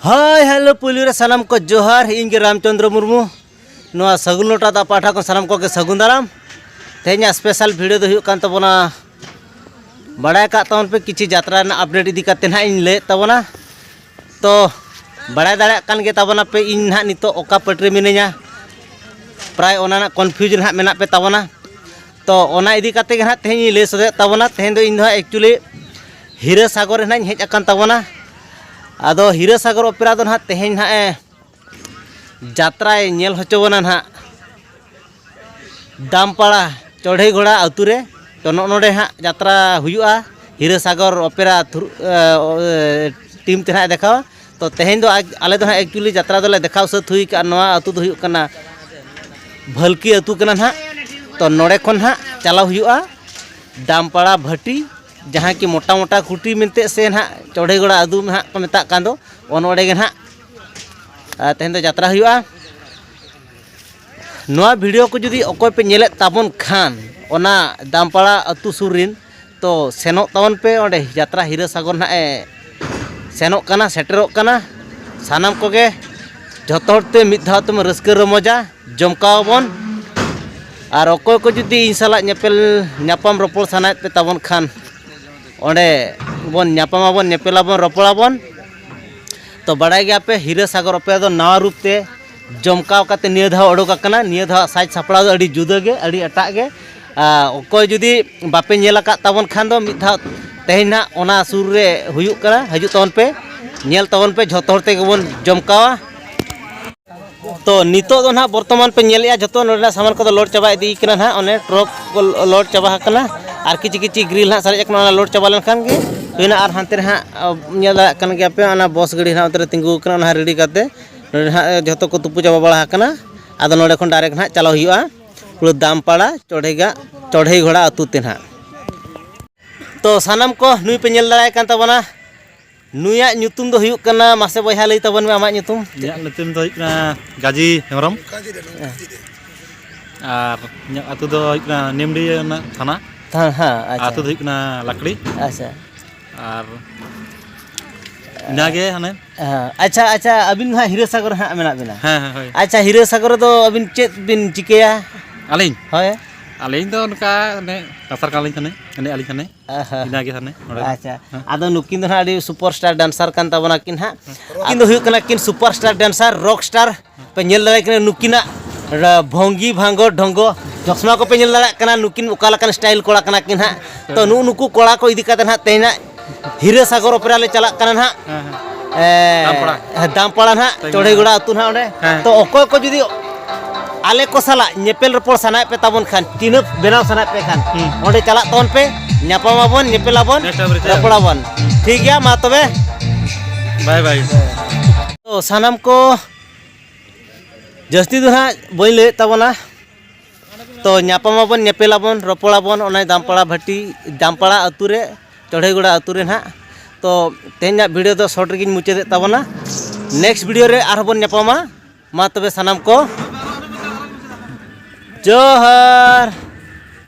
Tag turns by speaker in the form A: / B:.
A: Hi hello police सानाम को जोहार इंगे रामचंद्र मुर्मू नोआ सगुन लोटा दा पाठा को सानाम को के सगुन दाराम तेहना स्पेशल वीडियो दो हुयुक कान तबोना बड़ाय का तवन पे किछि यात्रा ना अपडेट इदी काते ना इन ले तबोना तो बड़ाय दाड़ा कान गे तबोना पे इन ना नितो ओका पटरे मिने냐 प्राय ओना ना कन्फ्यूजन हा मेना पे तबोना तो ओना इदी काते गे ना तेहनी ले सदे तबोना तेहन दो इन दो एक्चुअली हीरा सागर ना हेज अकान तबोना आदो हीरा सागर ओपेरा दो ना तेहन ना यात्रा नेल होचोबना ना दामपाड़ा चढ़ई घोड़ा आतुरे तो नोडे हाँ यात्रा हुआ हीरा सागर ओपेरा टीम ते ना देखा तो तेहन दो आले दो एक्चुअली यात्रा दोले देखा सत हुई का नोआ आतु दो हुयुक कना भलकी आतु कना ना तो नोडे खन हाँ चलाव हुआ दामपाड़ा भाटी जहाँ की मोटा मोटा खुटी मिलते से ना चढ़ई घोड़ा आदू हाँ को मेता कान दो ओनोडे गे ना तेहन दो यात्रा हुआ नोआ वीडियो को जुदी अकोय पे नेले ताबन खान ओना दामपाड़ा अतु सुरिन तो सेनोक ताबन पे ओंडे यात्रा हीरा सागर ना सेनोक कना सेटेरोक कना सानाम कोगे जतो हरते मिद धाव तुम रस्का रमजा जमकावबन और अकोय को जुदी इन साला नेपेल न्यापाम रोपड़ सानाय पे ताबन खान ओंडे बन न्यापामाबन नेपेलाबन रोपड़ाबन तो बड़ाय गया पे हीरा सागर पे दो नवा रूप ते जमकाव काते निया धाव ओडोक आकना निया धाव साज सापड़ा दो अड़ी जुदा गे अड़ी अटा गे अकोय जुदी बापे नेल आका ताबन खान दो मिद धाव तेहन ना ओना सुर रे हुयुक कना हजु ताबन पे नेल ताबन पे झोतो हरते गेबन जमकावा तो नितो दो ना वर्तमान पे नेलया जतो नोडा सामान को लोड चाबा इदी कना ना ओने ट्रक को लोड चाबा कना और किछि किछि ग्रिल ना सारे एकना लोड चाबा लन खान गे होइना और हानते रे नेल कन गे पे ओना बस गाड़ी ना उतरे तिंगु कना ना रेडी काते जतो को तुपु चाबा बड़ा कना आदो नोडे खन डायरेक्ट ना चलाव हुआ पुरो दामपाड़ा चढ़ई घोड़ा आतु ते ना तो सानाम को नुई पे नेल दाड़ाय कान तबना नुया ᱧᱩᱛᱩᱢ दो हुयुक कना मासे बयहा लई तबन मे आमा ᱧᱩᱛᱩᱢ
B: ᱤᱧᱟᱹᱜ ᱧᱩᱛᱩᱢ ᱫᱚ ᱦᱩᱭᱩᱜ ᱠᱟᱱᱟ ᱜᱟᱡী ᱦᱮᱢᱵᱨᱚᱢ ᱟᱨ ᱤᱧᱟᱹᱜ ᱟᱹᱛᱩ ᱫᱚ ᱦᱩᱭᱩᱜ ᱠᱟᱱᱟ ᱱᱤᱢᱰᱤ ᱛᱷᱟᱱᱟ
A: हाँ
B: ᱟᱹᱛᱩ ᱫᱚ ᱦᱩᱭᱩᱜ ᱠᱟᱱᱟ ᱞᱟᱠᱲᱤ
A: अच्छा
B: ᱟᱨ इनागे हाने
A: अच्छा अच्छा अबिन हाँ हीरा सागर हाँ मेना बिना
B: हाँ हाँ
A: अच्छा हीरा सागर दो अबिन चेत बिन चिकेया
B: अलिंग
A: होय
B: अलिंग दो उनका ने कसर कालिंग थाने ने अलिंग थाने इनागे थाने
A: अच्छा आदो नुकिन दो ना सुपरस्टार डांसर कान ताबना किन हाँ किन दो हुयुक कना किन सुपरस्टार डांसर रॉक स्टार पे नेल दाड़ाय कना नुकिना भोंगी भांगो ढोंगो चश्मा को पे नेल दाड़ाय कना नुकिन ओका लकान स्टाइल कोड़ा कना किन हाँ तो नुकु कोड़ा को इदी काते ना तेना हीरा सागर ओपेरा ले चला कना ना दामपाड़ा ना चढ़ई घोड़ा आतु ना ओंडे तो अकोय को जुदी आले को साला नेपेल रोपड़ सानाय पे ताबन खान तीन बेनाव सानाय पे खान ओंडे चला तवन पे न्यापामाबन नेपेलाबन रोपड़ाबन ठीक गया मा तबे
B: बाय बाय
A: तो सानाम को जस्ती दो ना बई ले ताबना तो न्यापामाबन नेपेलाबन रोपड़ाबन ओना दामपाड़ा भाटी दामपाड़ा आतु रे चढ़ई घोड़ा आतु रे ना तो तेहना वीडियो दो शॉर्ट रे मुचादे ताबना नेक्स्ट वीडियो रे आरबन न्यापामा मा तबे सानाम को जोहार।